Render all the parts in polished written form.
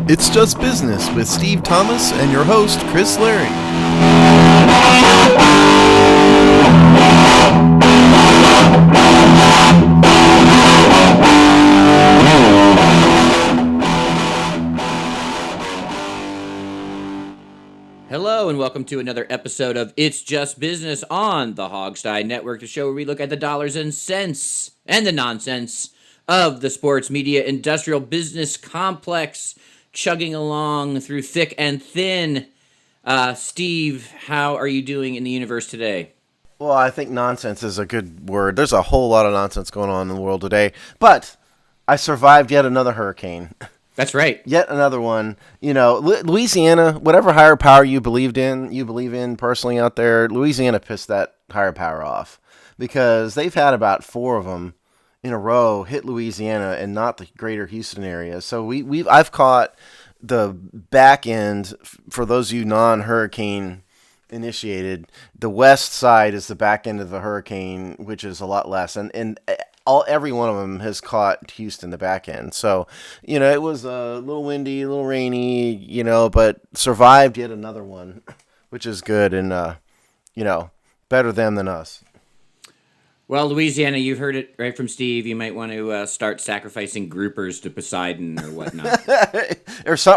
It's Just Business with Steve Thomas and your host, Chris Larry. Hello and welcome to another episode of It's Just Business on the Hogstye Network, the show where we look at the dollars and cents and the nonsense of the sports media industrial business complex, chugging along through thick and thin. Steve, how are you doing in the universe today? Well, I think nonsense is a good word. There's a whole lot of nonsense going on in the world today, but I survived yet another hurricane. That's right. Yet another one. You know, Louisiana, whatever higher power you believe in personally out there, Louisiana pissed that higher power off because they've had about 4 of them in a row hit Louisiana and not the greater Houston area. So I've caught the back end, for those of you non-hurricane initiated, the west side is the back end of the hurricane, which is a lot less. And every one of them has caught Houston the back end. So, you know, it was a little windy, a little rainy, you know, but survived yet another one, which is good and, you know, better them than us. Well, Louisiana, you've heard it right from Steve. You might want to start sacrificing groupers to Poseidon or whatnot.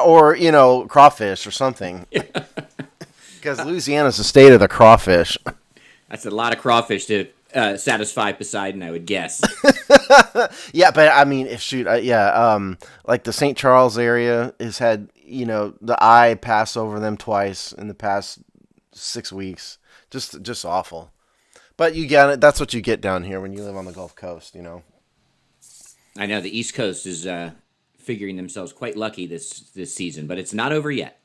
or, you know, crawfish or something. Because Louisiana's the state of the crawfish. That's a lot of crawfish to satisfy Poseidon, I would guess. Yeah, but I mean, like the St. Charles area has had, you know, the eye pass over them twice in the past 6 weeks. Just awful. But you get it. That's what you get down here when you live on the Gulf Coast, you know. I know the East Coast is figuring themselves quite lucky this season, but it's not over yet.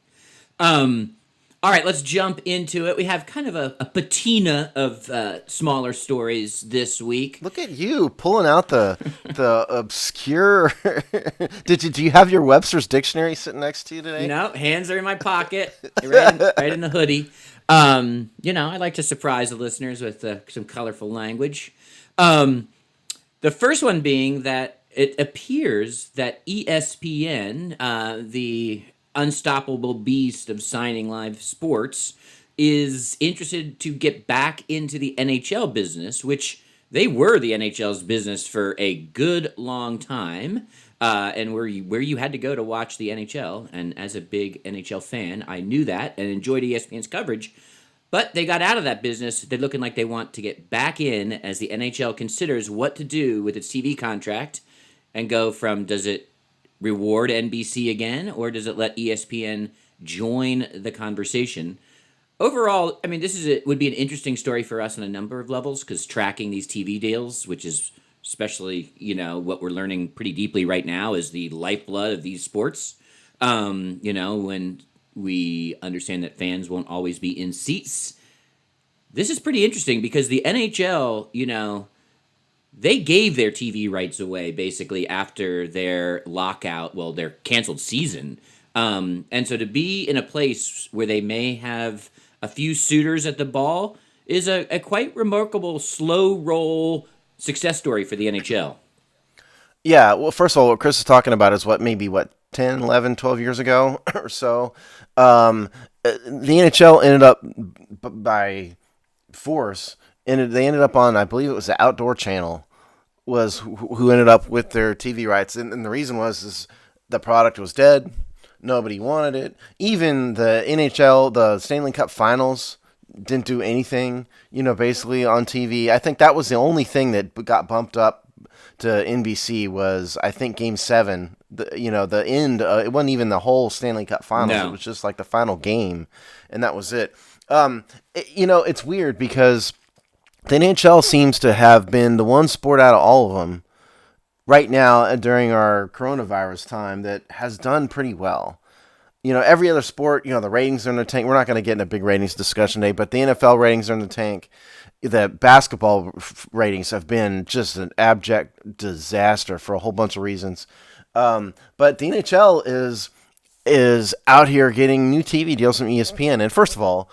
All right, let's jump into it. We have kind of a patina of smaller stories this week. Look at you pulling out the obscure. Do you have your Webster's dictionary sitting next to you today? No, hands are in my pocket, right in the hoodie. You know, I like to surprise the listeners with some colorful language. The first one being that it appears that ESPN, the unstoppable beast of signing live sports, is interested to get back into the NHL business, which they were the NHL's business for a good long time, and where you had to go to watch the NHL. And as a big NHL fan, I knew that and enjoyed ESPN's coverage. But they got out of that business. They're looking like they want to get back in as the NHL considers what to do with its TV contract and go from, does it reward NBC again, or does it let ESPN join the conversation? Overall, I mean, would be an interesting story for us on a number of levels, because tracking these TV deals, which is especially, you know, what we're learning pretty deeply right now, is the lifeblood of these sports. You know, when we understand that fans won't always be in seats. This is pretty interesting because the NHL, you know, they gave their TV rights away basically after their lockout, well, their canceled season. And so to be in a place where they may have a few suitors at the ball is a quite remarkable slow roll success story for the NHL. Yeah, well, first of all, what Chris is talking about is maybe 10, 11, 12 years ago or so. The NHL ended up by force, and they ended up on, I believe it was the Outdoor Channel, was who ended up with their TV rights. And the reason is the product was dead. Nobody wanted it. Even the NHL, the Stanley Cup Finals, didn't do anything, you know, basically on TV. I think that was the only thing that got bumped up to NBC was, I think, Game 7. The end. It wasn't even the whole Stanley Cup Finals. No. It was just like the final game, and that was it. You know, it's weird because the NHL seems to have been the one sport out of all of them right now during our coronavirus time that has done pretty well. You know, every other sport, you know, the ratings are in the tank. We're not going to get in a big ratings discussion today, but the NFL ratings are in the tank. The basketball ratings have been just an abject disaster for a whole bunch of reasons. But the NHL is out here getting new TV deals from ESPN. And first of all,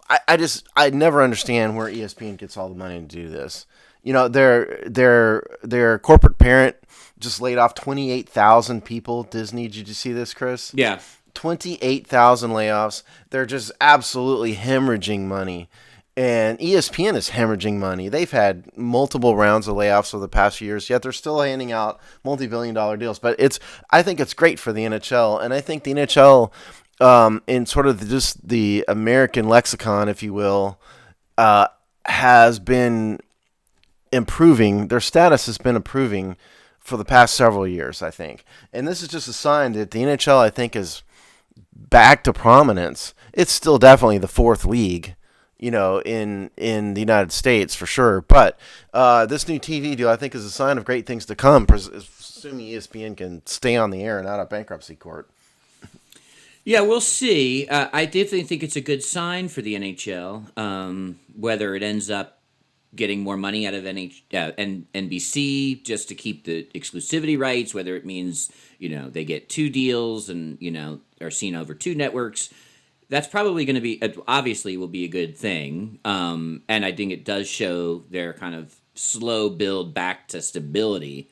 I never understand where ESPN gets all the money to do this. Their corporate parent just laid off 28,000 people. Disney, did you see this, Chris? Yeah. 28,000 layoffs. They're just absolutely hemorrhaging money. And ESPN is hemorrhaging money. They've had multiple rounds of layoffs over the past few years, yet they're still handing out multi-billion-dollar deals. But I think it's great for the NHL, and I think the NHL, in sort of just the American lexicon, if you will, has been improving. Their status has been improving for the past several years, I think. And this is just a sign that the NHL, I think, is back to prominence. It's still definitely the fourth league, in the United States for sure. But this new TV deal, I think, is a sign of great things to come, assuming ESPN can stay on the air and out of bankruptcy court. Yeah, we'll see. I definitely think it's a good sign for the NHL. Whether it ends up getting more money out of NBC just to keep the exclusivity rights, whether it means they get two deals and are seen over two networks. That's probably going to be, obviously will be a good thing. And I think it does show their kind of slow build back to stability.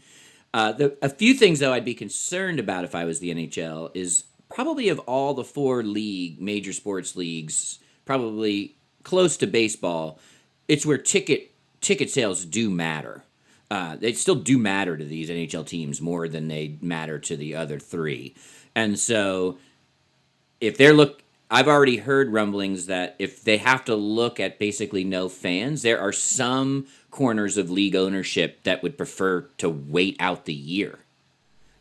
A few things, though, I'd be concerned about if I was the NHL is probably of all the four major sports leagues, probably close to baseball, it's where ticket sales do matter. They still do matter to these NHL teams more than they matter to the other three. And so if I've already heard rumblings that if they have to look at basically no fans, there are some corners of league ownership that would prefer to wait out the year.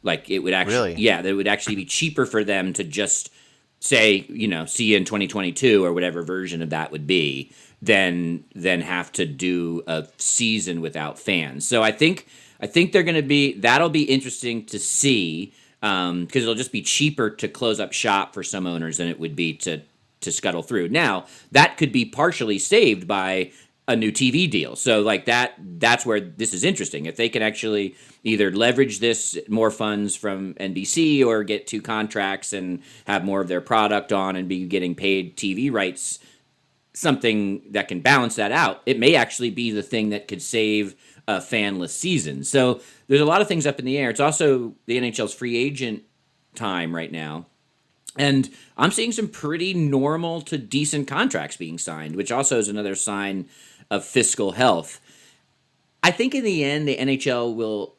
Like it would actually, Really? yeah, that would actually be cheaper for them to just say, see you in 2022 or whatever version of that would be, than have to do a season without fans. So I think they're going to that'll be interesting to see. Because it'll just be cheaper to close up shop for some owners than it would be to scuttle through. Now, that could be partially saved by a new TV deal. So that's where this is interesting. If they can actually either leverage this more funds from NBC or get two contracts and have more of their product on and be getting paid TV rights, something that can balance that out, it may actually be the thing that could save a fanless season. So there's a lot of things up in the air. It's also the NHL's free agent time right now. And I'm seeing some pretty normal to decent contracts being signed, which also is another sign of fiscal health. I think in the end, the NHL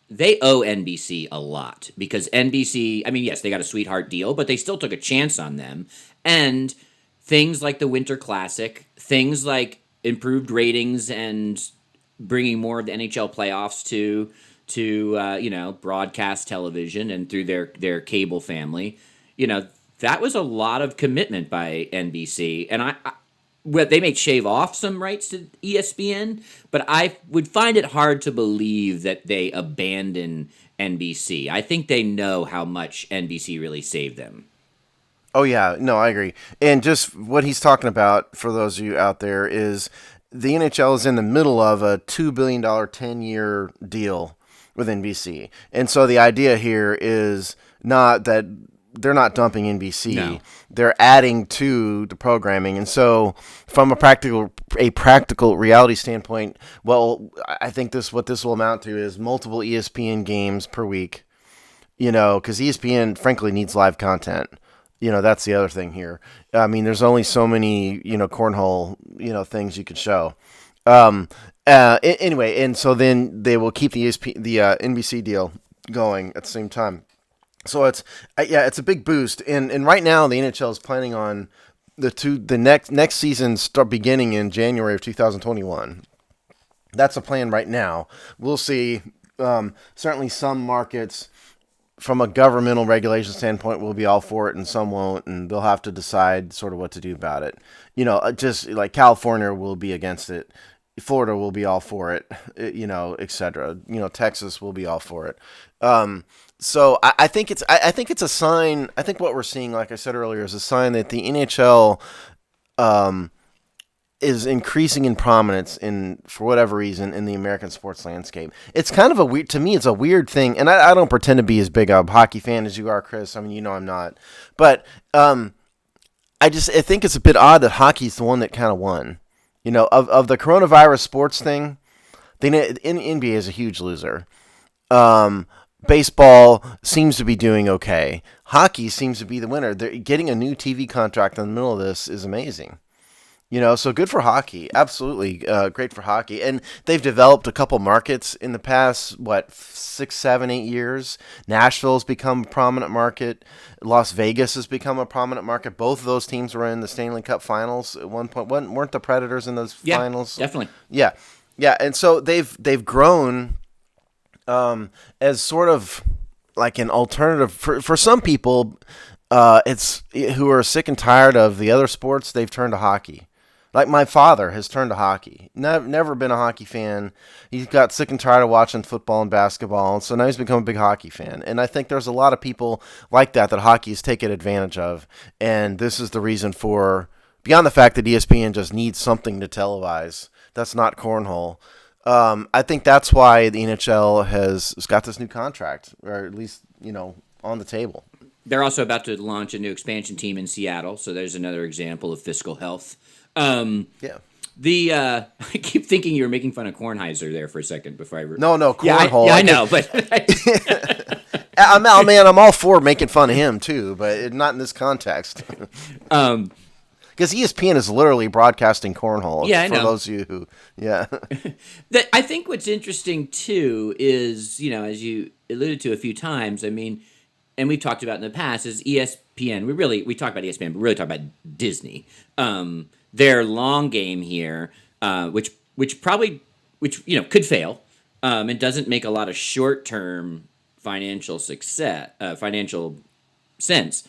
they owe NBC a lot because NBC, I mean, yes, they got a sweetheart deal, but they still took a chance on them. And things like the Winter Classic, things like improved ratings and bringing more of the NHL playoffs to broadcast television and through their cable family, that was a lot of commitment by NBC. And they may shave off some rights to ESPN, but I would find it hard to believe that they abandon NBC. I think they know how much NBC really saved them. Oh, yeah. No, I agree. And just what he's talking about, for those of you out there, is the NHL is in the middle of a $2 billion 10-year deal with NBC. And so the idea here is not that they're not dumping NBC. No. They're adding to the programming. And so from a practical reality standpoint, well, I think what this will amount to is multiple ESPN games per week, because ESPN, frankly, needs live content. That's the other thing here. I mean, there's only so many, cornhole, things you could show. Anyway, and so then they will keep the NBC deal going at the same time. So it's a big boost. And right now the NHL is planning on the next season start beginning in January of 2021. That's a plan right now. We'll see. Certainly some markets, from a governmental regulation standpoint, will be all for it and some won't, and they'll have to decide sort of what to do about it. Just like California will be against it. Florida will be all for it, et cetera. Texas will be all for it. So I think it's a sign. I think what we're seeing, like I said earlier, is a sign that the NHL is increasing in prominence for whatever reason in the American sports landscape. It's kind of to me, it's a weird thing, and I don't pretend to be as big a hockey fan as you are, Chris. I mean, I'm not, but I think it's a bit odd that hockey's the one that kind of won. Of the coronavirus sports thing, the NBA is a huge loser. Um, Baseball seems to be doing okay. Hockey seems to be the winner. They're getting a new TV contract in the middle of this is amazing. So good for hockey. Absolutely great for hockey. And they've developed a couple markets in the past, 6, 7, 8 years. Nashville's become a prominent market. Las Vegas has become a prominent market. Both of those teams were in the Stanley Cup finals at one point. Weren't the Predators in those Yeah, finals? definitely. Yeah. Yeah. And so they've grown as sort of like an alternative for some people. It's who are sick and tired of the other sports. They've turned to hockey. Like my father has turned to hockey. Never been a hockey fan. He got sick and tired of watching football and basketball, and so now he's become a big hockey fan. And I think there's a lot of people like that hockey is taken advantage of. And this is the reason for, beyond the fact that ESPN just needs something to televise that's not cornhole. I think that's why the NHL has got this new contract, or at least, on the table. They're also about to launch a new expansion team in Seattle, so there's another example of fiscal health. Yeah. I keep thinking you were making fun of Kornheiser there for a second before I. No, cornhole. Yeah, I know, but I'm all for making fun of him too, but not in this context. Because ESPN is literally broadcasting cornhole. Yeah, I know. For those of you who, yeah. I think what's interesting too is, as you alluded to a few times, I mean, and we've talked about in the past, is ESPN. We talk about ESPN, but we really talk about Disney. Their long game here, which could fail, and doesn't make a lot of short term financial sense,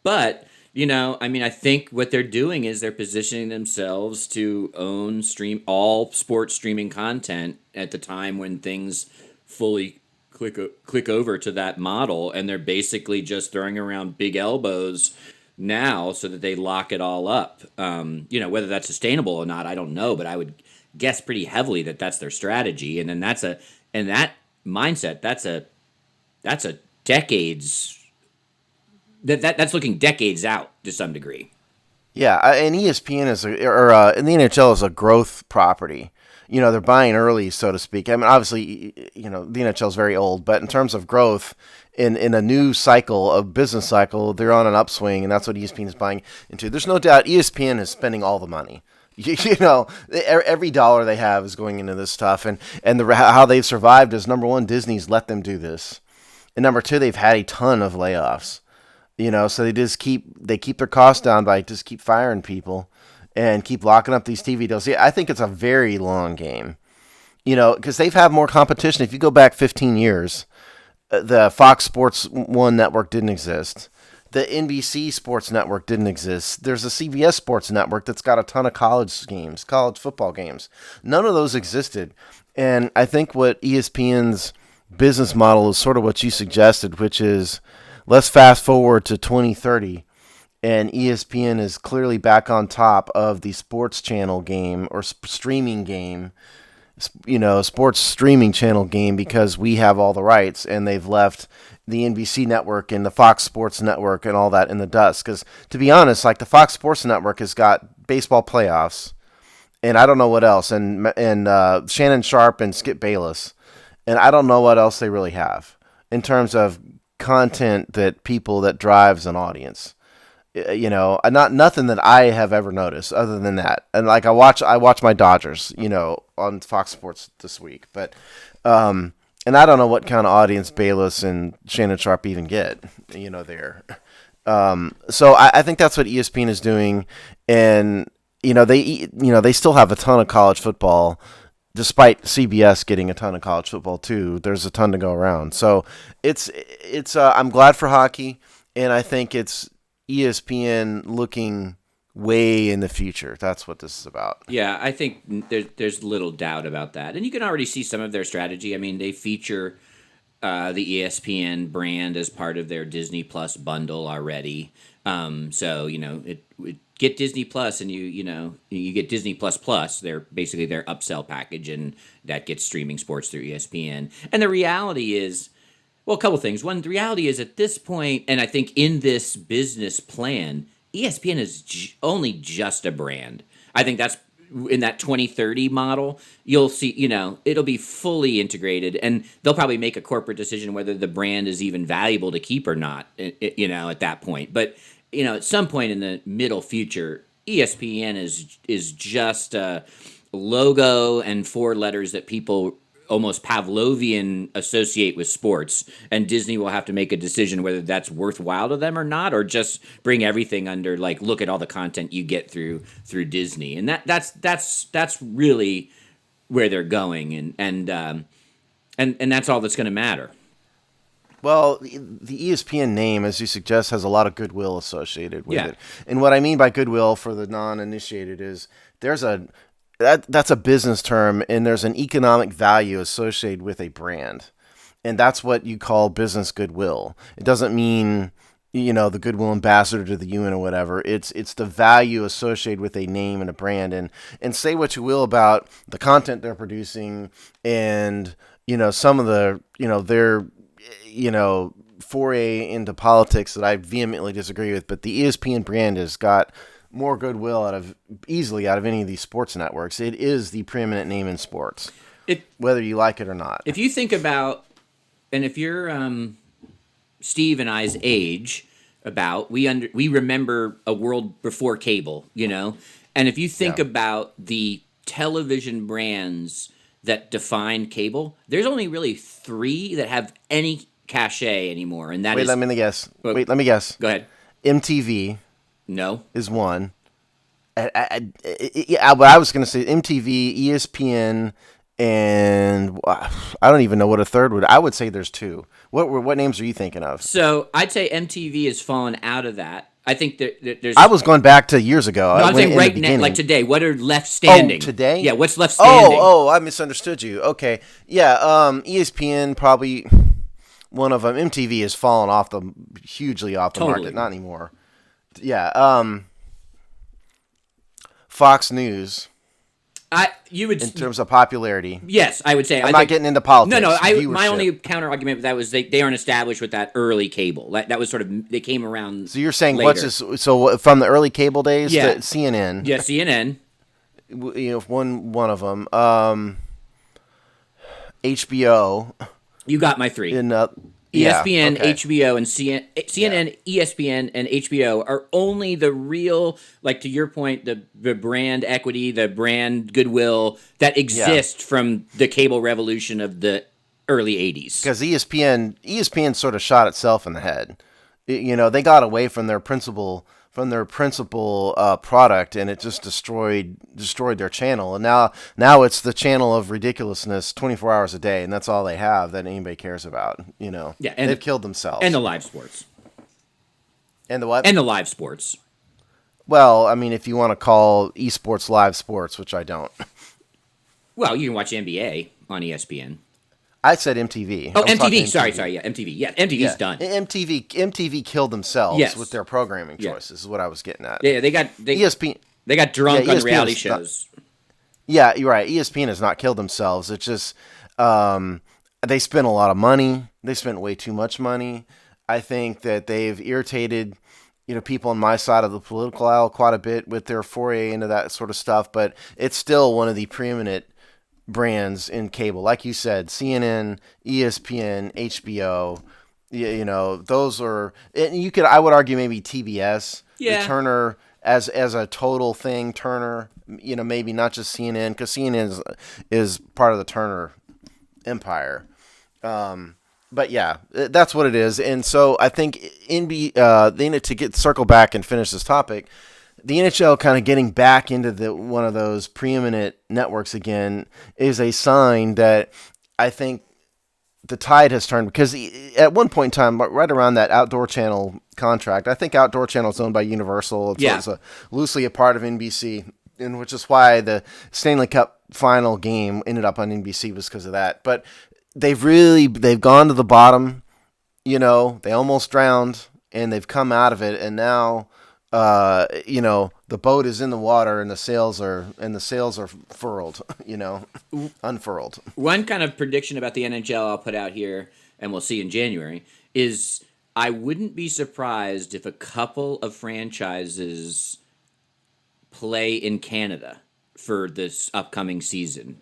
but. I think what they're doing is they're positioning themselves to own all sports streaming content at the time when things fully click over to that model, and they're basically just throwing around big elbows now so that they lock it all up. Whether that's sustainable or not, I don't know, but I would guess pretty heavily that that's their strategy, and then that mindset that's a decades. That's looking decades out to some degree. Yeah, and ESPN and the NHL is a growth property. They're buying early, so to speak. I mean, obviously, the NHL is very old, but in terms of growth, in a new cycle, a business cycle, they're on an upswing, and that's what ESPN is buying into. There's no doubt ESPN is spending all the money. Every dollar they have is going into this stuff, and how they've survived is, number one, Disney's let them do this, and number two, they've had a ton of layoffs. So they keep their costs down by just keep firing people and keep locking up these TV deals. Yeah, I think it's a very long game, because they've had more competition. If you go back 15 years, the Fox Sports 1 network didn't exist. The NBC Sports Network didn't exist. There's a CBS Sports Network that's got a ton of college football games. None of those existed. And I think what ESPN's business model is sort of what you suggested, which is, let's fast forward to 2030, and ESPN is clearly back on top of the sports channel game or streaming game, sports streaming channel game, because we have all the rights, and they've left the NBC network and the Fox Sports Network and all that in the dust. Because, to be honest, like, the Fox Sports Network has got baseball playoffs, and I don't know what else, and Shannon Sharp and Skip Bayless, and I don't know what else they really have in terms of content that drives an audience. Not nothing that I have ever noticed other than that. And like I watch my Dodgers, on Fox Sports this week, but and I don't know what kind of audience Bayless and Shannon Sharp even get, there. So I think that's what ESPN is doing, and they still have a ton of college football. Despite CBS getting a ton of college football too, there's a ton to go around. So it's I'm glad for hockey, and I think it's ESPN looking way in the future. That's what this is about. Yeah, I think there's little doubt about that, and you can already see some of their strategy. I mean, they feature the ESPN brand as part of their Disney Plus bundle already. So get Disney Plus, and you get Disney Plus Plus. They're basically their upsell package, and that gets streaming sports through ESPN. And the reality is, well, a couple things. One, the reality is at this point, and I think in this business plan, ESPN is only just a brand. I think that's in that 2030 model. You'll see, it'll be fully integrated, and they'll probably make a corporate decision whether the brand is even valuable to keep or not. At that point, but at some point in the middle future, ESPN is just a logo and four letters that people almost Pavlovian associate with sports, and Disney will have to make a decision whether that's worthwhile to them or not, or just bring everything under like, look at all the content you get through Disney, and that's really where they're going, and that's all that's going to matter. Well, the ESPN name, as you suggest, has a lot of goodwill associated with it. And what I mean by goodwill for the non-initiated is that's a business term, and there's an economic value associated with a brand. And that's what you call business goodwill. It doesn't mean, the goodwill ambassador to the UN or whatever. It's the value associated with a name and a brand. And say what you will about the content they're producing and, some of the, their foray into politics that I vehemently disagree with, but the ESPN brand has got more goodwill easily out of any of these sports networks. It is the preeminent name in sports, whether you like it or not. If you think about, and if you're Steve and I's age, we remember a world before cable, and if you think about the television brands that define cable, there's only really 3 that have any cachet anymore, and that is. Let me guess. Let me guess. Go ahead. MTV. No. Is one. But I was going to say MTV, ESPN, and I don't even know what a third would. I would say there's 2. What names are you thinking of? So I'd say MTV has fallen out of that. I think there's. I was going back to years ago. No, I'm saying right now, like today. What are left standing? Oh, today? Yeah, what's left standing? Oh, I misunderstood you. Okay, yeah. ESPN probably one of them. MTV has fallen hugely off the market. Not anymore. Yeah. Fox News. You would in terms of popularity. Yes, I would say. I'm not getting into politics. No. My only counter argument with that was they aren't established with that early cable. That was sort of they came around. So you're saying later. So from the early cable days to CNN? Yeah, CNN. One of them. HBO. You got my 3. ESPN, HBO, and CNN, ESPN, and HBO are only the real, like to your point, the brand equity, the brand goodwill that exists from the cable revolution of the early 80s. Because ESPN sort of shot itself in the head. They got away from their principal product, and it just destroyed their channel. And now it's the channel of ridiculousness 24 hours a day, and that's all they have that anybody cares about. Yeah, and they've killed themselves. And the live sports. And the what? And the live sports. Well, I mean, if you want to call esports live sports, which I don't. Well, you can watch NBA on ESPN. I said MTV. Oh, MTV. Sorry. Yeah, MTV. Yeah, MTV's done. MTV killed themselves with their programming choices. Is what I was getting at. Yeah, ESPN. They got drunk on reality shows. Yeah, you're right. ESPN has not killed themselves. It's just they spent a lot of money. They spent way too much money. I think that they've irritated people on my side of the political aisle quite a bit with their foray into that sort of stuff. But it's still one of the preeminent brands in cable, like you said, CNN, ESPN, HBO. Those are. And I would argue maybe TBS, the Turner as a total thing. Turner, maybe not just CNN, because CNN is part of the Turner empire. But yeah, that's what it is. And so I think to circle back and finish this topic, the NHL kind of getting back into one of those preeminent networks again is a sign that I think the tide has turned, because at one point in time, right around that Outdoor Channel contract, I think Outdoor Channel is owned by Universal. It's loosely a part of NBC, and which is why the Stanley Cup final game ended up on NBC was because of that. But they've gone to the bottom, they almost drowned, and they've come out of it, and now the boat is in the water, and the sails are furled, unfurled. One kind of prediction about the NHL I'll put out here, and we'll see in January, is I wouldn't be surprised if a couple of franchises play in Canada for this upcoming season.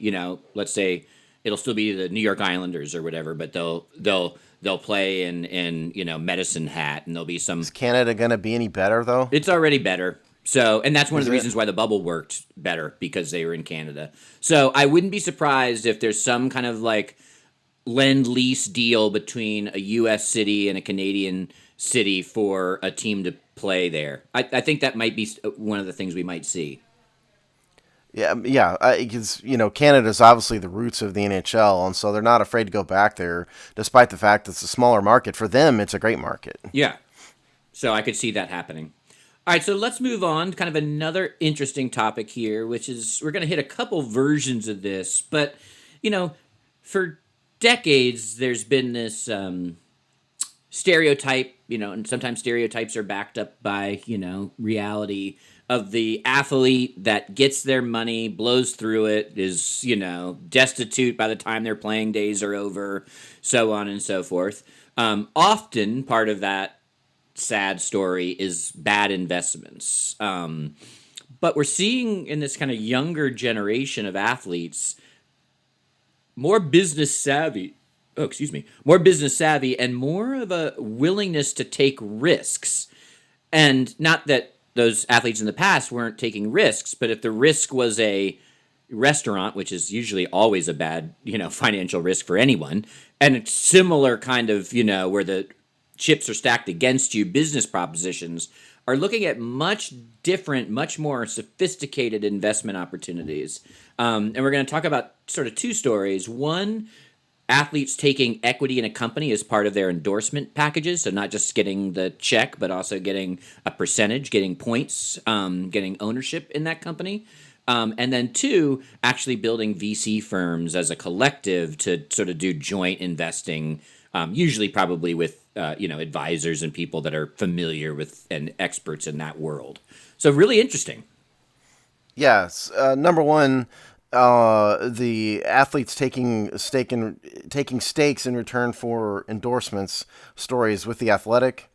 Let's say it'll still be the New York Islanders or whatever, but they'll play in Medicine Hat, and there'll be some. Is Canada going to be any better though? It's already better. So, and that's one of Is the it? reasons why the bubble worked better, because they were in Canada. So I wouldn't be surprised if there's some kind of like lend-lease deal between a U.S. city and a Canadian city for a team to play there. I think that might be one of the things we might see. Yeah. Because Canada's obviously the roots of the NHL, and so they're not afraid to go back there, despite the fact that it's a smaller market. For them, it's a great market. Yeah. So I could see that happening. All right, so let's move on to kind of another interesting topic here, which is we're going to hit a couple versions of this, but for decades there's been this stereotype, and sometimes stereotypes are backed up by reality of the athlete that gets their money, blows through it, is destitute by the time their playing days are over, so on and so forth. Often part of that sad story is bad investments. But we're seeing in this kind of younger generation of athletes more business savvy. Oh, excuse me. More business savvy and more of a willingness to take risks. And not that those athletes in the past weren't taking risks, but if the risk was a restaurant, which is usually always a bad, financial risk for anyone, and it's similar kind of, where the chips are stacked against you, business propositions are looking at much different, much more sophisticated investment opportunities. And we're going to talk about sort of two stories. One, athletes taking equity in a company as part of their endorsement packages. So not just getting the check, but also getting a percentage, getting points, getting ownership in that company. And then two, actually building VC firms as a collective to sort of do joint investing, usually probably with advisors and people that are familiar with and experts in that world. So really interesting. Yes. Number one, the athletes taking stakes in return for endorsements stories with The Athletic.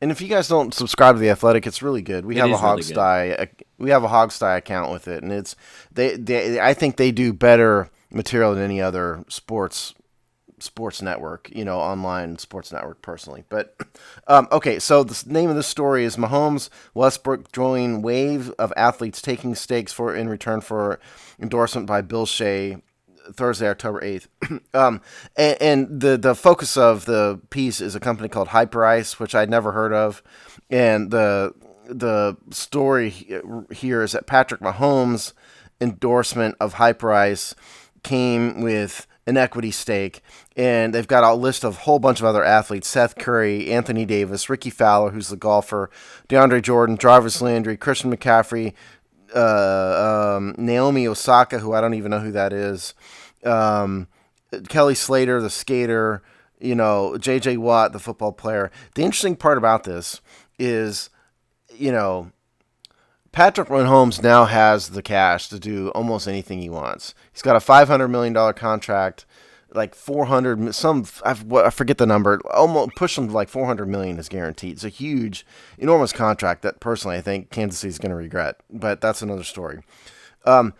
And if you guys don't subscribe to The Athletic, it's really good. We have a Hogsty account with it, and it's they I think they do better material than any other sports network, online sports network personally. But okay, so the name of the story is Mahomes Westbrook join wave of athletes taking stakes in return for endorsement by Bill Shea, Thursday, October 8th. And the focus of the piece is a company called Hyperice, which I'd never heard of. And the story here is that Patrick Mahomes' endorsement of Hyperice came with an equity stake, and they've got a list of a whole bunch of other athletes: Seth Curry, Anthony Davis, Ricky Fowler, who's the golfer, DeAndre Jordan, Jarvis Landry, Christian McCaffrey, Naomi Osaka, who I don't even know who that is, Kelly Slater, the skater, J.J. Watt, the football player. The interesting part about this is, Patrick Mahomes now has the cash to do almost anything he wants. He's got a $500 million contract, like 400, I forget the number, almost push him to like 400 million is guaranteed. It's a huge, enormous contract that personally I think Kansas City's going to regret, but that's another story.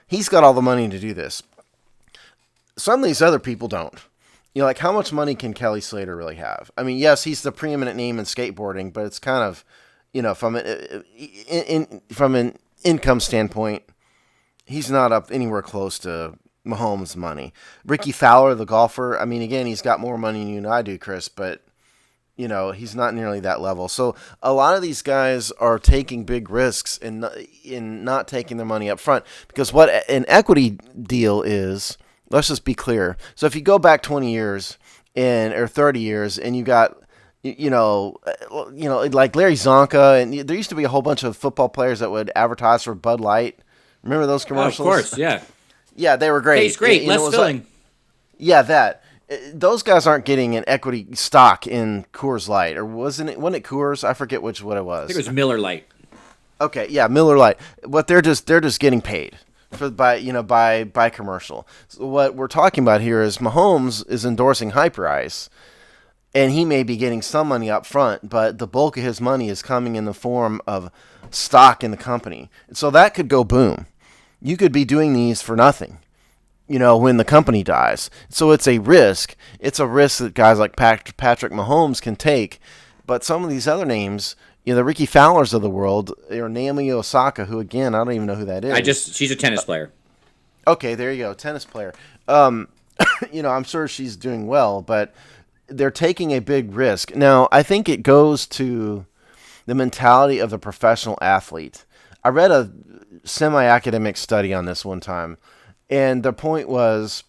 He's got all the money to do this. Some of these other people don't. Like how much money can Kelly Slater really have? I mean, yes, he's the preeminent name in skateboarding, but it's kind of, from an income standpoint, he's not up anywhere close to Mahomes' money. Ricky Fowler, the golfer, I mean, again, he's got more money than you and I do, Chris, but, he's not nearly that level. So a lot of these guys are taking big risks in not taking their money up front, because what an equity deal is, let's just be clear. So if you go back 20 years or 30 years and you got like Larry Zonka, and there used to be a whole bunch of football players that would advertise for Bud Light. Remember those commercials? Oh, of course, yeah. Yeah, they were great. Tastes great, less filling. That. Those guys aren't getting an equity stock in Coors Light, or wasn't it Coors? I forget what it was. I think it was Miller Lite. Okay, yeah, Miller Lite. But they're just getting paid by commercial. So what we're talking about here is Mahomes is endorsing Hyperice. and he may be getting some money up front, but the bulk of his money is coming in the form of stock in the company. So that could go boom. You could be doing these for nothing, when the company dies. So it's a risk. It's a risk that guys like Patrick Mahomes can take. But some of these other names, the Ricky Fowlers of the world, or Naomi Osaka, who, again, I don't even know who that is. She's a tennis player. Okay, there you go, tennis player. I'm sure she's doing well, but they're taking a big risk. Now, I think it goes to the mentality of the professional athlete. I read a semi-academic study on this one time, and the point was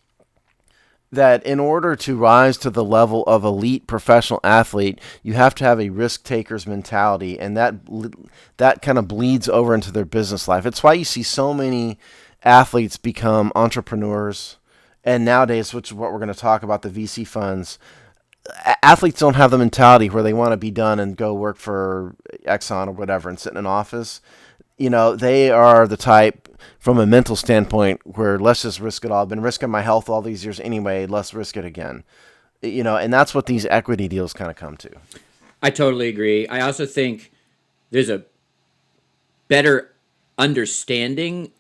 that in order to rise to the level of elite professional athlete, you have to have a risk taker's mentality, and that kind of bleeds over into their business life. It's why you see so many athletes become entrepreneurs, and nowadays, which is what we're going to talk about, the VC funds. Athletes don't have the mentality where they want to be done and go work for Exxon or whatever and sit in an office. They are the type, from a mental standpoint, where let's just risk it all. I've been risking my health all these years anyway. Let's risk it again. And that's what these equity deals kind of come to. I totally agree. I also think there's a better understanding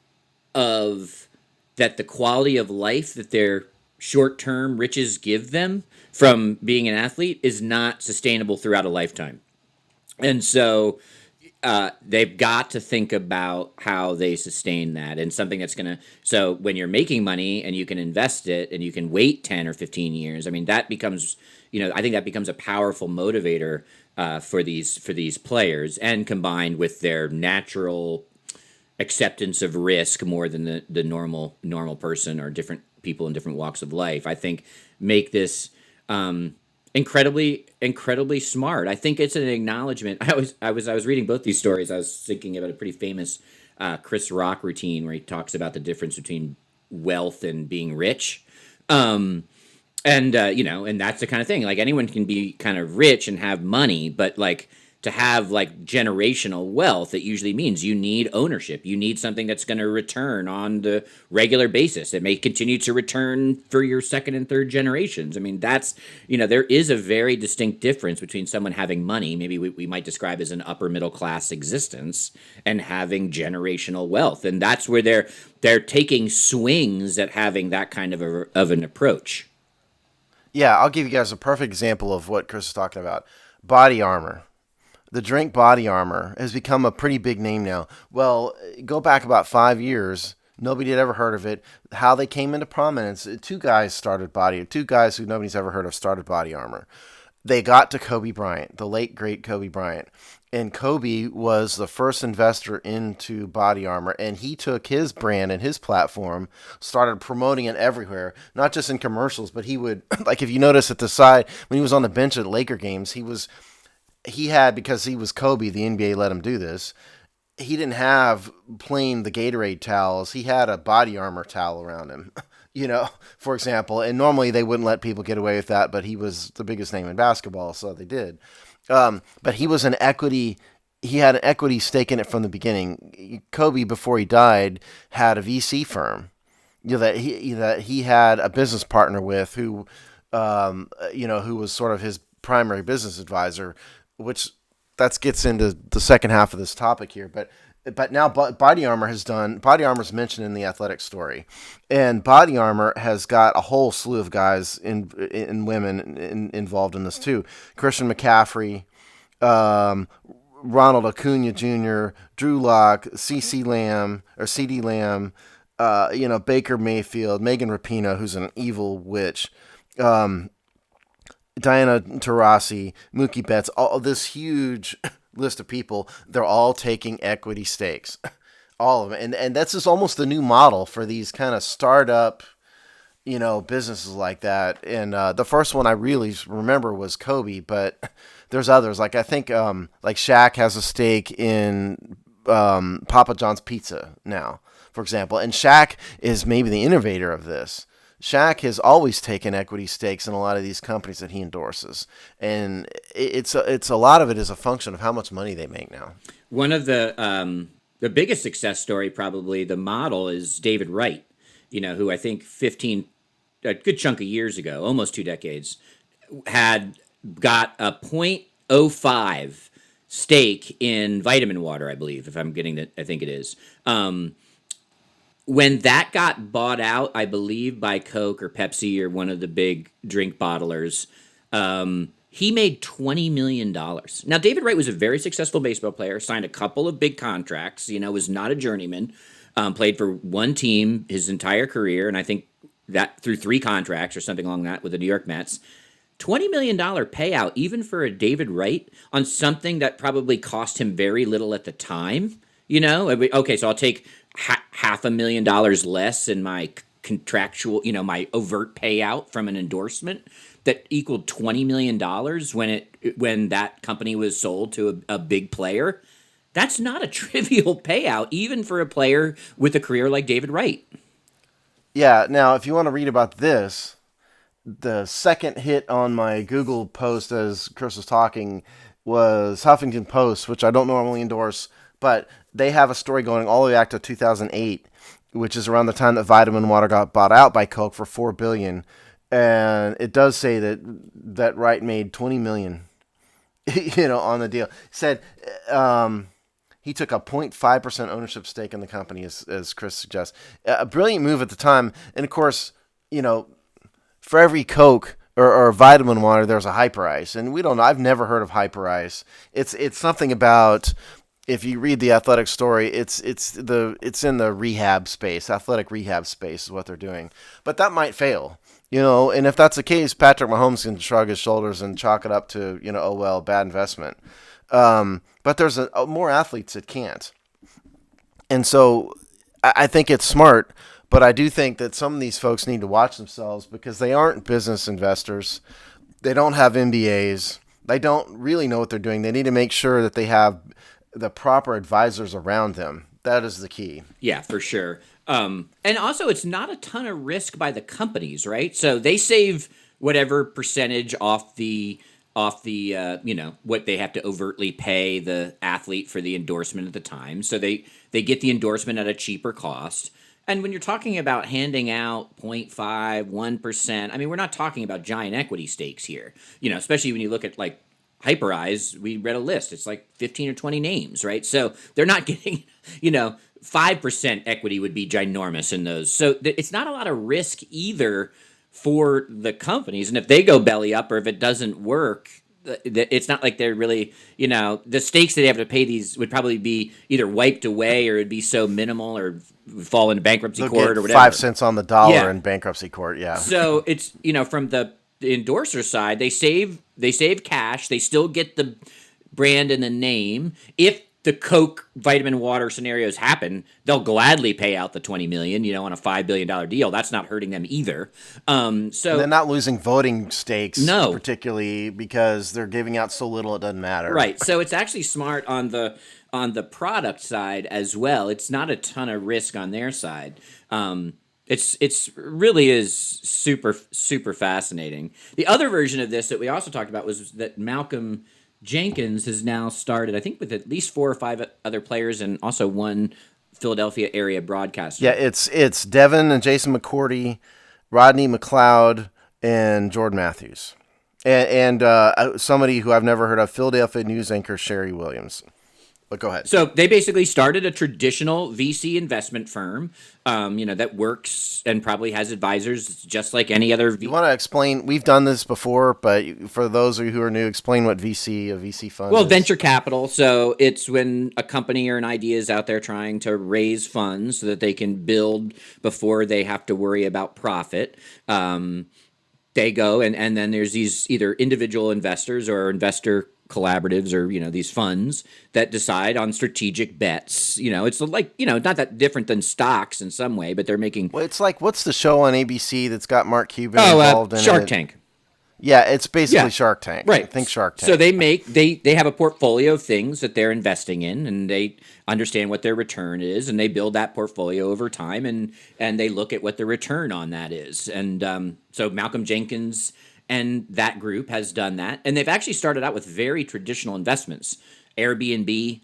of that the quality of life that their short-term riches give them from being an athlete is not sustainable throughout a lifetime. And so they've got to think about how they sustain that, and something that's going to, so when you're making money and you can invest it and you can wait 10 or 15 years, I mean, that becomes, I think that becomes a powerful motivator for these players, and combined with their natural acceptance of risk more than the normal person or different people in different walks of life, I think make this incredibly smart. I think it's an acknowledgement. I was reading both these stories. I was thinking about a pretty famous Chris Rock routine where he talks about the difference between wealth and being rich. And that's the kind of thing. Like, anyone can be kind of rich and have money, but like, to have like generational wealth, it usually means you need ownership. You need something that's going to return on the regular basis. It may continue to return for your second and third generations. I mean, that's, there is a very distinct difference between someone having money, maybe we might describe as an upper middle class existence, and having generational wealth. And that's where they're taking swings at having that kind of an approach. Yeah, I'll give you guys a perfect example of what Chris is talking about. Body Armor. The drink Body Armor has become a pretty big name now. Well, go back about 5 years. Nobody had ever heard of it. How they came into prominence, two guys who nobody's ever heard of started Body Armor. They got to Kobe Bryant, the late, great Kobe Bryant. And Kobe was the first investor into Body Armor, and he took his brand and his platform, started promoting it everywhere, not just in commercials, but he would, like if you notice at the side, when he was on the bench at Laker games, because he was Kobe, the NBA let him do this. He didn't have the Gatorade towels. He had a Body Armor towel around him, for example. And normally they wouldn't let people get away with that, but he was the biggest name in basketball, so they did. But he was he had an equity stake in it from the beginning. Kobe, before he died, had a VC firm, that he had a business partner with who was sort of his primary business advisor, which that gets into the second half of this topic here. But now Body Armor's mentioned in the Athletic story, and Body Armor has got a whole slew of guys and women involved in this too. Christian McCaffrey, Ronald Acuna Jr., Drew Lock, CeeDee Lamb, Baker Mayfield, Megan Rapinoe, who's an evil witch, Diana Taurasi, Mookie Betts, all this huge list of people. They're all taking equity stakes, all of them, and that's just almost the new model for these kind of startup, businesses like that. And the first one I really remember was Kobe, but there's others. Like I think like Shaq has a stake in Papa John's Pizza now, for example, and Shaq is maybe the innovator of this. Shaq has always taken equity stakes in a lot of these companies that he endorses, and it's a lot of it is a function of how much money they make now. One of the biggest success story, probably the model, is David Wright. Who I think a good chunk of years ago, almost 2 decades, had got a .05 stake in Vitamin Water, I believe, if I'm getting it, I think it is. When that got bought out, I believe by Coke or Pepsi or one of the big drink bottlers, he made $20 million. Now, David Wright was a very successful baseball player, signed a couple of big contracts. Was not a journeyman. Played for one team his entire career, and I think that through 3 contracts or something along that with the New York Mets. $20 million payout, even for a David Wright, on something that probably cost him very little at the time. Okay, so I'll take $500,000 less in my contractual, my overt payout from an endorsement that equaled $20 million when that company was sold to a big player. That's not a trivial payout, even for a player with a career like David Wright. Yeah. Now, if you want to read about this, the second hit on my Google post as Chris was talking was Huffington Post, which I don't normally endorse, but they have a story going all the way back to 2008, which is around the time that Vitamin Water got bought out by Coke for $4 billion, and it does say that Wright made $20 million, on the deal. He said he took a 0.5% ownership stake in the company, as Chris suggests. A brilliant move at the time, and of course, for every Coke or vitamin water, there's a Hyper Ice, and we don't know. I've never heard of Hyper Ice. It's something about, if you read the athletic story, it's in the rehab space, athletic rehab space is what they're doing. But that might fail, and if that's the case, Patrick Mahomes can shrug his shoulders and chalk it up to, oh well, bad investment. But there's more athletes that can't, and so I think it's smart. But I do think that some of these folks need to watch themselves because they aren't business investors. They don't have MBAs. They don't really know what they're doing. They need to make sure that they have the proper advisors around them. That is the key. Yeah, for sure. And also, it's not a ton of risk by the companies, right? So they save whatever percentage off the what they have to overtly pay the athlete for the endorsement at the time. So they get the endorsement at a cheaper cost. And when you're talking about handing out 0.5, 1%, I mean, we're not talking about giant equity stakes here. Especially when you look at like Hyper Eyes, we read a list. It's like 15 or 20 names, right? So they're not getting, 5% equity would be ginormous in those. So it's not a lot of risk either for the companies. And if they go belly up or if it doesn't work, it's not like they're really, the stakes that they have to pay these would probably be either wiped away or it'd be so minimal or fall into bankruptcy court or whatever. 5 cents on the dollar in bankruptcy court, yeah. So it's, from the endorser side, they save cash. They still get the brand and the name. If the Coke vitamin water scenarios happen, they'll gladly pay out the $20 million, on a $5 billion deal. That's not hurting them either. So they're not losing voting stakes, no, particularly because they're giving out so little it doesn't matter. Right. So it's actually smart on the product side as well. It's not a ton of risk on their side. It's really is super, super fascinating. The other version of this that we also talked about was that Malcolm Jenkins has now started, I think, with at least 4 or 5 other players and also one Philadelphia area broadcaster. Yeah, it's Devin and Jason McCourty, Rodney McLeod, and Jordan Matthews. And somebody who I've never heard of, Philadelphia news anchor Sherry Williams. But go ahead. So they basically started a traditional VC investment firm, that works and probably has advisors just like any other. You want to explain? We've done this before, but for those of you who are new, explain what a VC fund Well, is. venture capital. So it's when a company or an idea is out there trying to raise funds so that they can build before they have to worry about profit. They go and then there's these either individual investors or investor collaboratives or these funds that decide on strategic bets. It's like not that different than stocks in some way, but they're making. Well, it's like, what's the show on ABC that's got Mark Cuban involved in it? Shark Tank. Yeah, it's basically Shark Tank. Right. Think Shark Tank. So they have a portfolio of things that they're investing in, and they understand what their return is, and they build that portfolio over time, and they look at what the return on that is. And so Malcolm Jenkins and that group has done that, and they've actually started out with very traditional investments. Airbnb,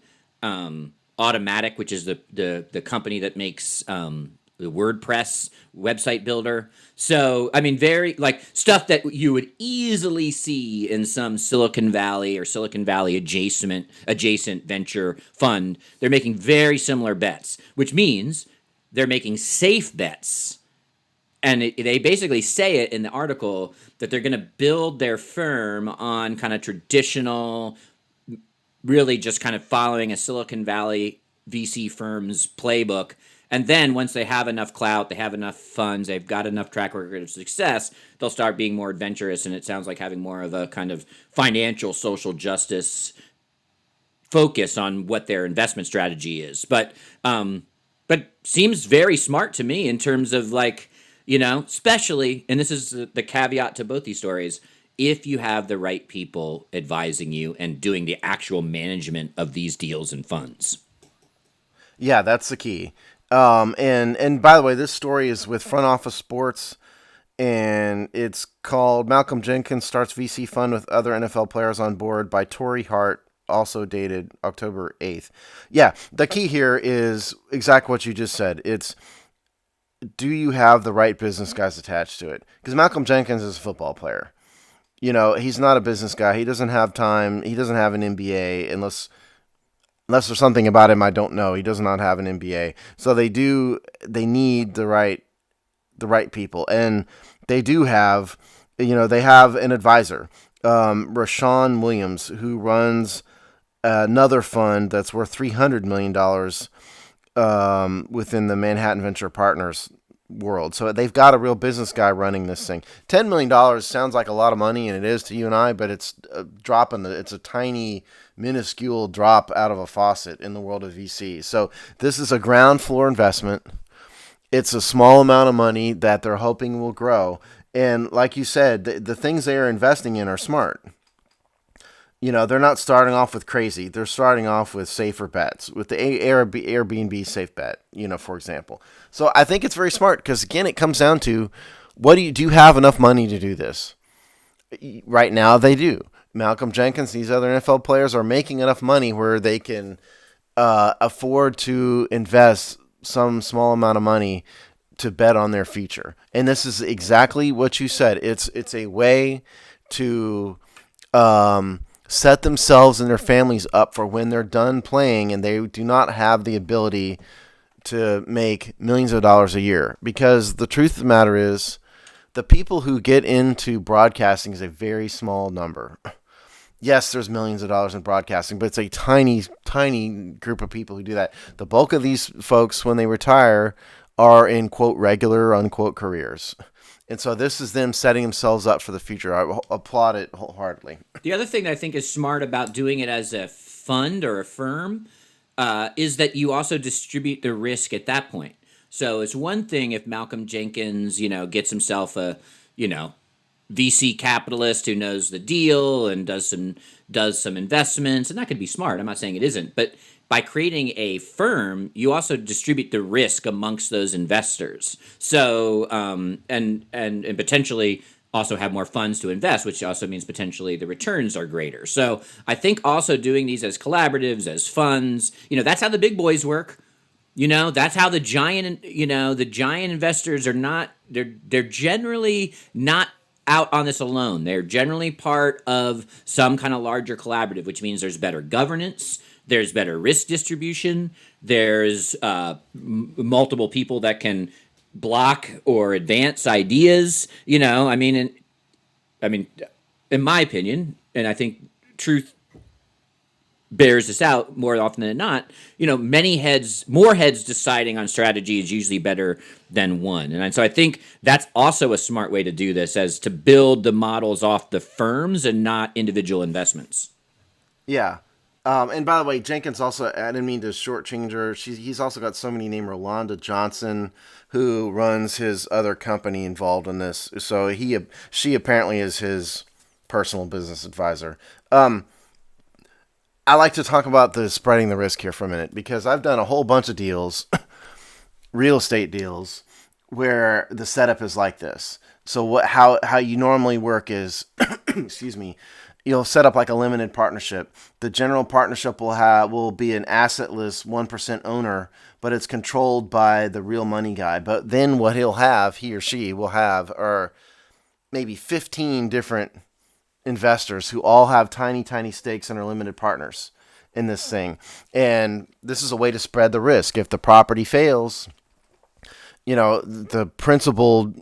Automatic, which is the company that makes the WordPress website builder. So, I mean, very like stuff that you would easily see in some Silicon Valley or Silicon Valley adjacent venture fund. They're making very similar bets, which means they're making safe bets. And they basically say it in the article that they're going to build their firm on kind of traditional, really just kind of following a Silicon Valley VC firm's playbook. And then once they have enough clout, they have enough funds, they've got enough track record of success, they'll start being more adventurous. And it sounds like having more of a kind of financial social justice focus on what their investment strategy is. But seems very smart to me in terms of like, especially, and this is the caveat to both these stories, if you have the right people advising you and doing the actual management of these deals and funds. Yeah, that's the key. And by the way, this story is with Front Office Sports, and it's called Malcolm Jenkins Starts VC Fund with Other NFL Players on Board by Torrey Hart, also dated October 8th. Yeah, the key here is exactly what you just said. It's, do you have the right business guys attached to it? Because Malcolm Jenkins is a football player. He's not a business guy. He doesn't have time. He doesn't have an MBA unless there's something about him I don't know. He does not have an MBA. So they need the right people. And they do have, they have an advisor, Rashawn Williams, who runs another fund that's worth $300 million within the Manhattan Venture Partners world. So they've got a real business guy running this thing. $10 million sounds like a lot of money, and it is to you and I, but it's it's a tiny, minuscule drop out of a faucet in the world of VC. So this is a ground floor investment. It's a small amount of money that they're hoping will grow. And like you said, the things they are investing in are smart. They're not starting off with crazy. They're starting off with safer bets, with the Airbnb safe bet, for example. So I think it's very smart because, again, it comes down to, do you have enough money to do this? Right now, they do. Malcolm Jenkins, these other NFL players are making enough money where they can afford to invest some small amount of money to bet on their future. And this is exactly what you said. It's a way to set themselves and their families up for when they're done playing and they do not have the ability to make millions of dollars a year. Because the truth of the matter is, the people who get into broadcasting is a very small number. Yes, there's millions of dollars in broadcasting, but it's a tiny, tiny group of people who do that. The bulk of these folks, when they retire, are in, quote, regular, unquote, careers. And so this is them setting themselves up for the future. I applaud it wholeheartedly. The other thing that I think is smart about doing it as a fund or a firm is that you also distribute the risk at that point. So it's one thing if Malcolm Jenkins, gets himself a, VC capitalist who knows the deal and does some investments, and that could be smart. I'm not saying it isn't, but by creating a firm, you also distribute the risk amongst those investors. So and potentially also have more funds to invest, which also means potentially the returns are greater. So I think also doing these as collaboratives, as funds, that's how the big boys work. That's how the giant investors are not. They're generally not out on this alone. They're generally part of some kind of larger collaborative, which means there's better governance. There's better risk distribution. There's multiple people that can block or advance ideas. In my opinion, and I think truth bears this out more often than not. More heads deciding on strategy is usually better than one. And so I think that's also a smart way to do this, as to build the models off the firms and not individual investments. Yeah. And by the way, Jenkins also, I didn't mean to shortchange her. He's also got somebody named Rolanda Johnson who runs his other company involved in this. So she apparently is his personal business advisor. I like to talk about the spreading the risk here for a minute, because I've done a whole bunch of deals, real estate deals, where the setup is like this. So how you normally work is, excuse me, you'll set up like a limited partnership. The general partnership will be an assetless 1% owner, but it's controlled by the real money guy. But then what he or she will have, are maybe 15 different investors who all have tiny, tiny stakes and are limited partners in this thing. And this is a way to spread the risk. If the property fails, the principal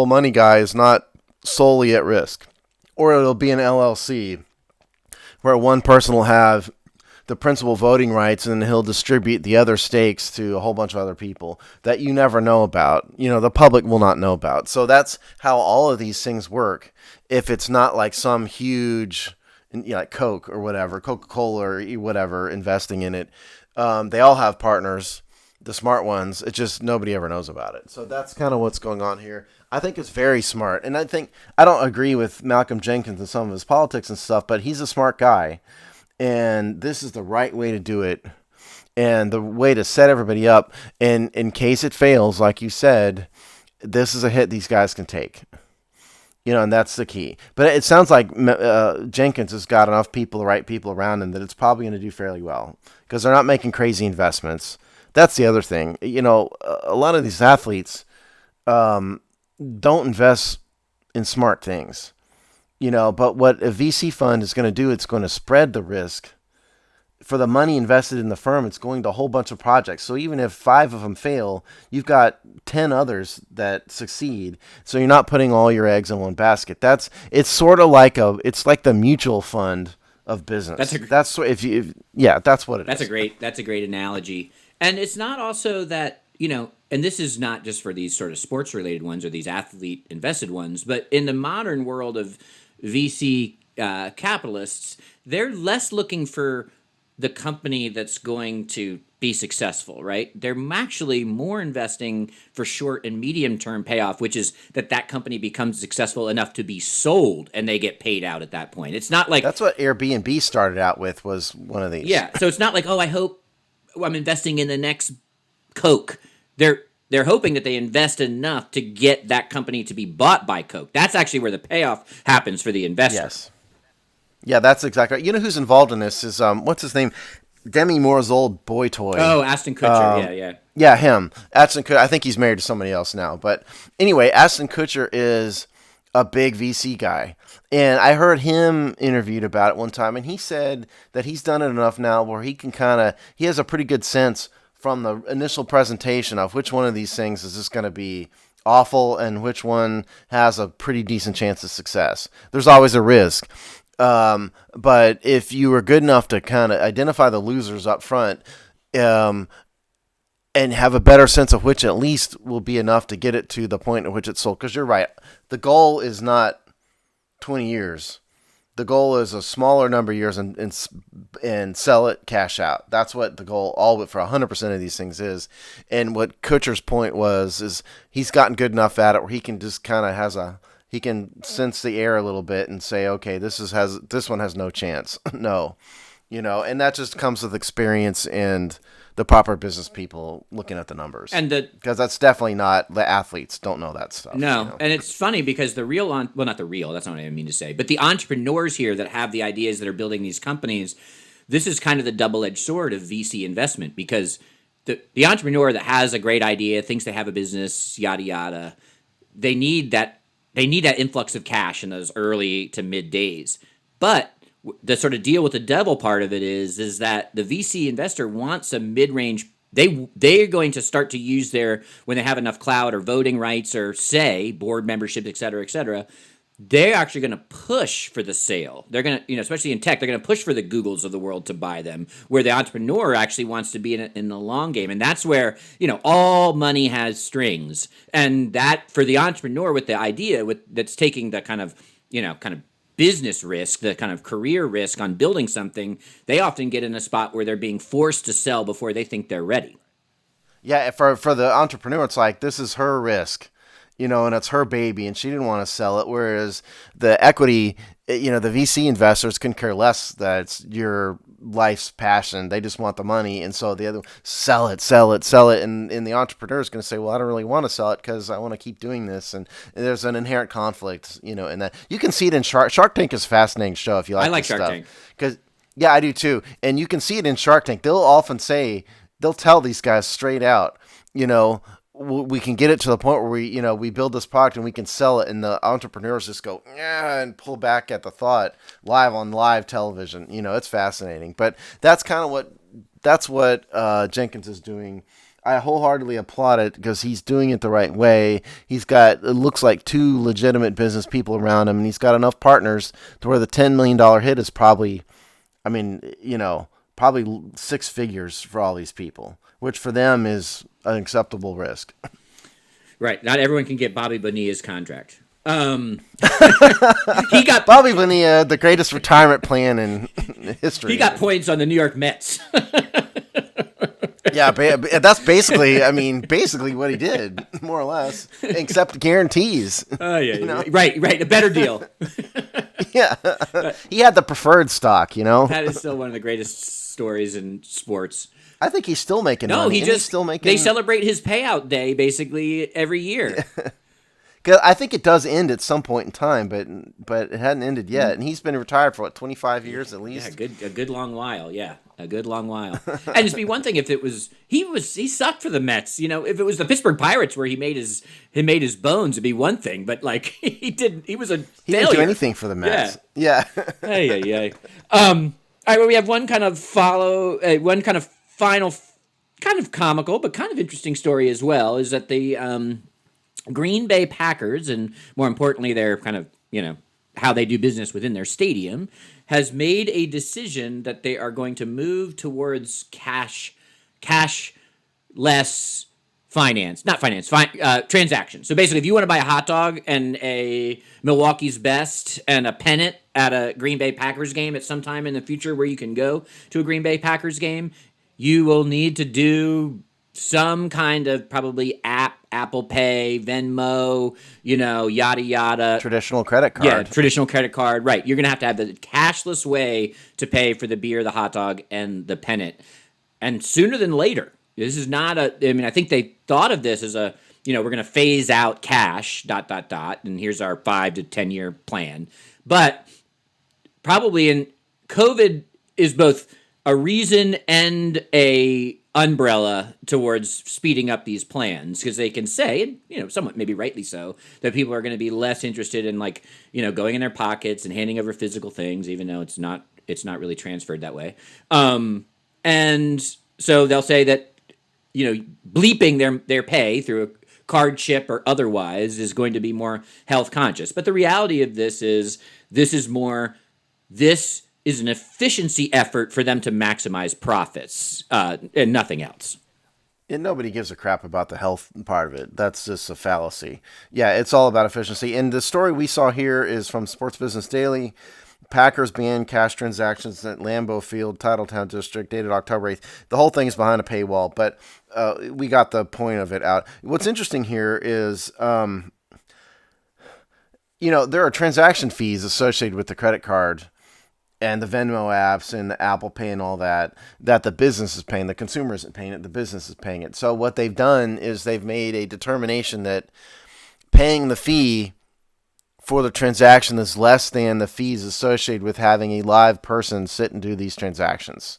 money guy is not solely at risk. Or it'll be an LLC where one person will have the principal voting rights and he'll distribute the other stakes to a whole bunch of other people that you never know about. The public will not know about. So that's how all of these things work. If it's not like some huge, like Coke or whatever, Coca-Cola or whatever, investing in it, they all have partners, the smart ones. It's just nobody ever knows about it. So that's kind of what's going on here. I think it's very smart. And I don't agree with Malcolm Jenkins and some of his politics and stuff, but he's a smart guy. And this is the right way to do it. And the way to set everybody up. And in case it fails, like you said, this is a hit these guys can take. And that's the key. But it sounds like Jenkins has got enough people, the right people around him, that it's probably going to do fairly well. Because they're not making crazy investments. That's the other thing. A lot of these athletes don't invest in smart things. But what a VC fund is going to do, it's going to spread the risk. For the money invested in the firm, it's going to a whole bunch of projects. So even if 5 of them fail, you've got 10 others that succeed. So you're not putting all your eggs in one basket. It's sort of like it's like the mutual fund of business. That's what it is. That's a great analogy. And it's not also that, and this is not just for these sort of sports related ones or these athlete invested ones, but in the modern world of VC capitalists, they're less looking for the company that's going to be successful, right? They're actually more investing for short and medium term payoff, which is that company becomes successful enough to be sold and they get paid out at that point. It's not like that's what Airbnb started out with, was one of these. Yeah. So it's not like, I hope I'm investing in the next Coke. They're hoping that they invest enough to get that company to be bought by Coke. That's actually where the payoff happens for the investor. Yes. Yeah, that's exactly right. You know who's involved in this is, what's his name? Demi Moore's old boy toy. Oh, Ashton Kutcher. Yeah. Yeah, him. Ashton Kutcher. I think he's married to somebody else now. But anyway, Ashton Kutcher is a big VC guy. And I heard him interviewed about it one time, and he said that he's done it enough now where he can he has a pretty good sense from the initial presentation of which one of these things is just going to be awful and which one has a pretty decent chance of success. There's always a risk. But if you were good enough to kind of identify the losers up front, and have a better sense of which at least will be enough to get it to the point at which it's sold. Because you're right. The goal is not 20 years. The goal is a smaller number of years and sell it, cash out. That's what the goal, all but for 100% of these things is. And what Kutcher's point is he's gotten good enough at it where he can just kind of he can sense the air a little bit and say, okay, this one has no chance. No, and that just comes with experience and the proper business people looking at the numbers. Because that's definitely not, the athletes don't know that stuff. No, and it's funny because not the real, that's not what I mean to say, but the entrepreneurs here that have the ideas that are building these companies, this is kind of the double-edged sword of VC investment, because the entrepreneur that has a great idea, thinks they have a business, yada, yada, they need that influx of cash in those early to mid days. But the sort of deal with the devil part of it is that the VC investor wants a mid-range. They're going to start to use when they have enough clout or voting rights or say board membership, et cetera, they're actually going to push for the sale. They're going to, especially in tech, they're going to push for the Googles of the world to buy them, where the entrepreneur actually wants to be in the long game. And that's where, all money has strings. And that, for the entrepreneur with the idea that's taking the kind of business risk, the kind of career risk on building something, they often get in a spot where they're being forced to sell before they think they're ready. Yeah, for the entrepreneur, it's like, this is her risk. And it's her baby, and she didn't want to sell it. Whereas the equity, the VC investors can care less that it's your life's passion. They just want the money, and so the other sell it, sell it, sell it, and the entrepreneur is going to say, well, I don't really want to sell it because I want to keep doing this, and there's an inherent conflict, in that. You can see it in Shark Tank is a fascinating show if you like. I like this Shark stuff. Tank. Because yeah, I do too, and you can see it in Shark Tank. They'll often say they'll tell these guys straight out, we can get it to the point where we build this product and we can sell it, and the entrepreneurs just go, yeah, and pull back at the thought live on live television. It's fascinating, but that's kind of what Jenkins is doing. I wholeheartedly applaud it because he's doing it the right way. He's got, it looks like, 2 legitimate business people around him, and he's got enough partners to where the $10 million hit is probably, probably 6 figures for all these people, which for them is an acceptable risk. Right. Not everyone can get Bobby Bonilla's contract. He got Bobby Bonilla, the greatest retirement plan in history. He got points on the New York Mets. Yeah, that's basically what he did, more or less, except guarantees. Yeah. Right. A better deal. Yeah. He had the preferred stock, That is still one of the greatest stories in sports. I think he's still making money. He's still making. They celebrate his payout day basically every year. Cause I think it does end at some point in time, but it hadn't ended yet, and he's been retired for 25 years at least. Yeah, a good long while. Yeah, a good long while. And it'd be one thing if it was he sucked for the Mets. If it was the Pittsburgh Pirates where he made his bones, it'd be one thing. But like he was a failure. He didn't do anything for the Mets. Yeah. Hey. All right. Well, we have one kind of final, kind of comical but kind of interesting story as well. Is that the Green Bay Packers, and more importantly, their kind of, how they do business within their stadium, has made a decision that they are going to move towards cashless transactions. So basically, if you want to buy a hot dog and a Milwaukee's Best and a pennant at a Green Bay Packers game at some time in the future where you can go to a Green Bay Packers game, you will need to do some kind of probably Apple Pay, Venmo, yada yada. Traditional credit card. Yeah, traditional credit card. Right. You're going to have the cashless way to pay for the beer, the hot dog, and the pennant. And sooner than later. This is not I think they thought of this as we're going to phase out cash, ... and here's our 5 to 10 year plan. But probably COVID is both a reason and a umbrella towards speeding up these plans, because they can say, and somewhat maybe rightly so, that people are going to be less interested in going in their pockets and handing over physical things, even though it's not really transferred that way. And so they'll say that bleeping their pay through a card chip or otherwise is going to be more health conscious. But the reality of this is an efficiency effort for them to maximize profits and nothing else. And nobody gives a crap about the health part of it. That's just a fallacy. Yeah, it's all about efficiency. And the story we saw here is from Sports Business Daily. Packers ban cash transactions at Lambeau Field, Titletown District, dated October 8th. The whole thing is behind a paywall, but we got the point of it out. What's interesting here is, there are transaction fees associated with the credit card and the Venmo apps and the Apple Pay and all that the business is paying. The consumer isn't paying it, the business is paying it. So what they've done is they've made a determination that paying the fee for the transaction is less than the fees associated with having a live person sit and do these transactions.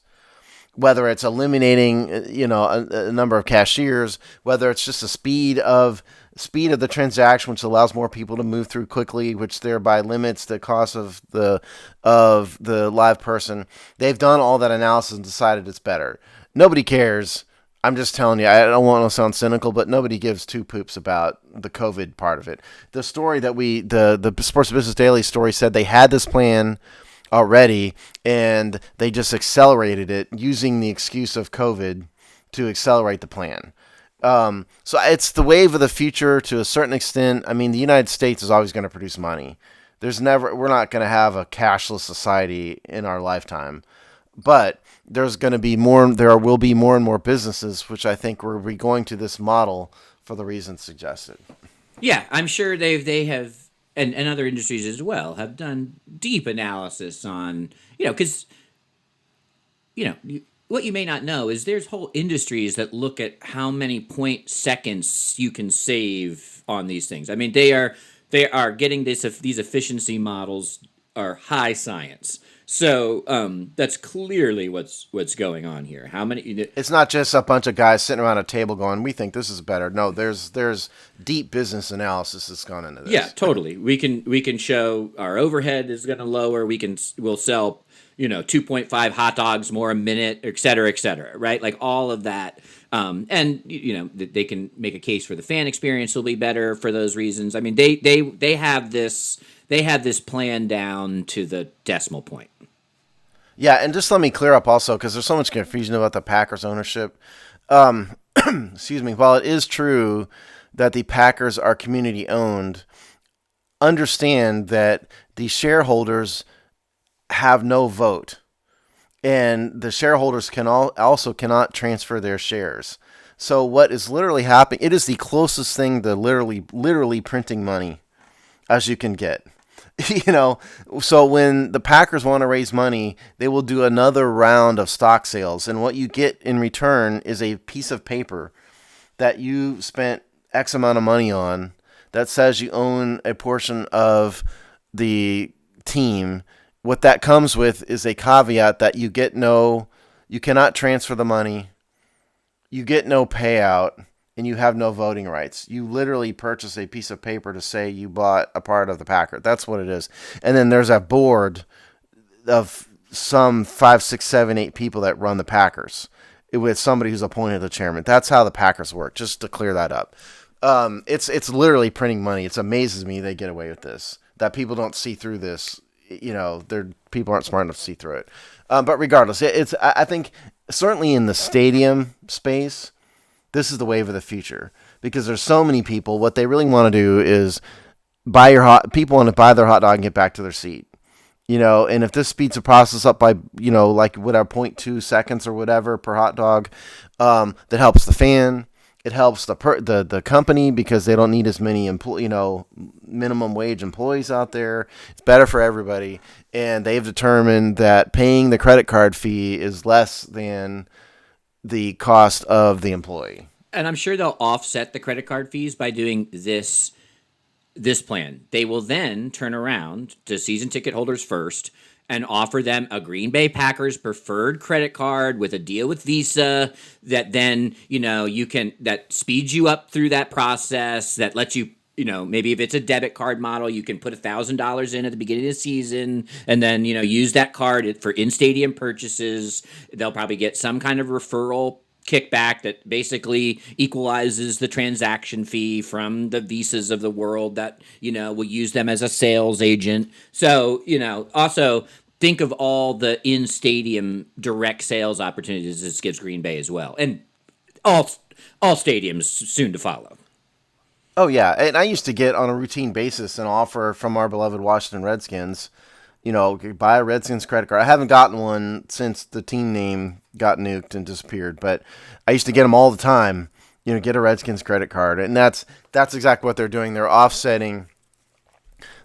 Whether it's eliminating, a number of cashiers, whether it's just the speed of the transaction, which allows more people to move through quickly, which thereby limits the cost of the live person. They've done all that analysis and decided it's better. Nobody cares. I'm just telling you, I don't want to sound cynical, but nobody gives two poops about the COVID part of it. The story that the Sports Business Daily story said they had this plan already, and they just accelerated it using the excuse of COVID to accelerate the plan. So it's the wave of the future to a certain extent. I mean, the United States is always going to produce money. We're not going to have a cashless society in our lifetime, but there will be more and more businesses, which I think we're going to this model for the reasons suggested. Yeah, I'm sure they have, and other industries as well, have done deep analysis on, because what you may not know is there's whole industries that look at how many point seconds you can save on these things. I mean, they are getting these efficiency models are high science. So that's clearly what's going on here. How many? It's not just a bunch of guys sitting around a table going, "We think this is better." No, there's deep business analysis that's gone into this. Yeah, totally. We can show our overhead is going to lower. We'll sell 2.5 hot dogs more a minute, et cetera, right? Like all of that. And they can make a case for the fan experience will be better for those reasons. I mean, they have this plan down to the decimal point. Yeah, and just let me clear up also, because there's so much confusion about the Packers ownership. Excuse me. While it is true that the Packers are community owned, understand that the shareholders have no vote, and the shareholders also cannot transfer their shares. So what is literally happening? It is the closest thing to literally printing money as you can get. So when the Packers want to raise money, they will do another round of stock sales, and what you get in return is a piece of paper that you spent X amount of money on that says you own a portion of the team. What that comes with is a caveat that you cannot transfer the money, you get no payout, and you have no voting rights. You literally purchase a piece of paper to say you bought a part of the Packer. That's what it is. And then there's a board of some 5, 6, 7, 8 people that run the Packers with somebody who's appointed the chairman. That's how the Packers work, just to clear that up. It's literally printing money. It amazes me they get away with this, that people don't see through this. People aren't smart enough to see through it. But regardless, I think certainly in the stadium space, this is the wave of the future, because there's so many people. What they really want to do is people want to buy their hot dog and get back to their seat. And if this speeds the process up by, like whatever, 0.2 seconds or whatever per hot dog, that helps the fan. It helps the company because they don't need as many minimum wage employees out there. It's better for everybody. And they've determined that paying the credit card fee is less than the cost of the employee. And I'm sure they'll offset the credit card fees by doing this plan. They will then turn around to season ticket holders first and offer them a Green Bay Packers preferred credit card with a deal with Visa that then, that speeds you up through that process, that lets you, maybe if it's a debit card model, you can put $1,000 in at the beginning of the season and then, use that card for in-stadium purchases. They'll probably get some kind of referral kickback that basically equalizes the transaction fee from the Visas of the world that, will use them as a sales agent. So, also think of all the in-stadium direct sales opportunities this gives Green Bay as well. And all stadiums soon to follow. Oh, yeah. And I used to get on a routine basis an offer from our beloved Washington Redskins, buy a Redskins credit card. I haven't gotten one since the team name got nuked and disappeared, but I used to get them all the time, get a Redskins credit card. And that's exactly what they're doing. They're offsetting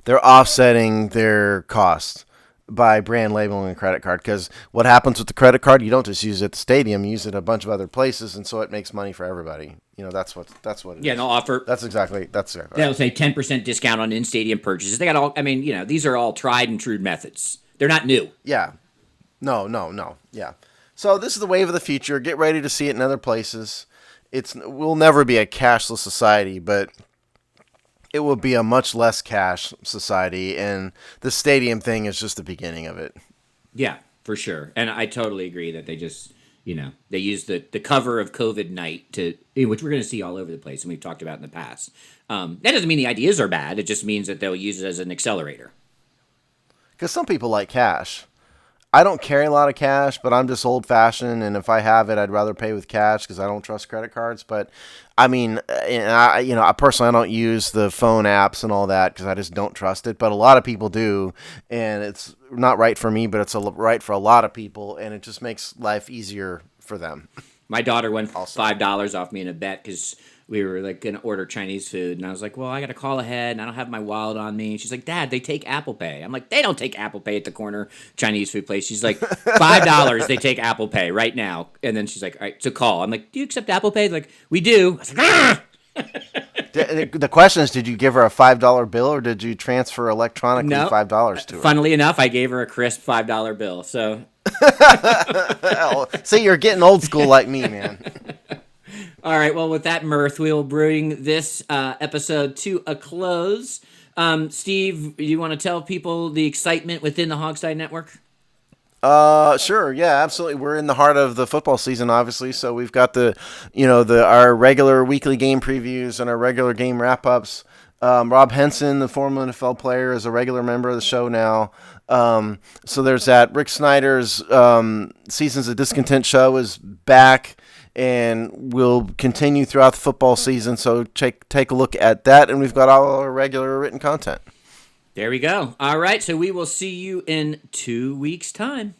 their cost by brand labeling a credit card, because what happens with the credit card, you don't just use it at the stadium, you use it at a bunch of other places, and so it makes money for everybody. That's what it yeah, is. they'll offer. That's exactly. They'll say 10% discount on in-stadium purchases. They got all. I mean, these are all tried and true methods. They're not new. Yeah. No. Yeah. So this is the wave of the future. Get ready to see it in other places. We'll never be a cashless society, but it will be a much less cash society, and the stadium thing is just the beginning of it. Yeah, for sure. And I totally agree that they just, they use the cover of COVID night which we're going to see all over the place, and we've talked about in the past. That doesn't mean the ideas are bad. It just means that they'll use it as an accelerator. Because some people like cash. I don't carry a lot of cash, but I'm just old-fashioned, and if I have it, I'd rather pay with cash because I don't trust credit cards. But I mean, I personally, I don't use the phone apps and all that because I just don't trust it. But a lot of people do, and it's not right for me, but it's right for a lot of people, and it just makes life easier for them. My daughter won $5 off me in a bet because we were like gonna order Chinese food, and I was like, well, I gotta call ahead, and I don't have my wallet on me. And she's like, Dad, they take Apple Pay. I'm like, they don't take Apple Pay at the corner Chinese food place. She's like, $5 they take Apple Pay right now. And then she's like, all right, so call. I'm like, do you accept Apple Pay? They're like, we do. I was like, ah! The question is, did you give her a $5 bill or did you transfer electronically No. $5 to her? Funnily enough, I gave her a crisp $5 bill. So See, you're getting old school like me, man. all right, well, with that mirth, we'll bring this episode to a close. Steve, you want to tell people the excitement within the Hogside Network? Sure, yeah, absolutely. We're in the heart of the football season, obviously, so we've got our regular weekly game previews and our regular game wrap-ups. Rob Henson, the former NFL player, is a regular member of the show now. So there's that. Rick Snyder's Seasons of Discontent show is back and will continue throughout the football season, so take a look at that, and we've got all our regular written content. There we go. All right, so we will see you in 2 weeks' time.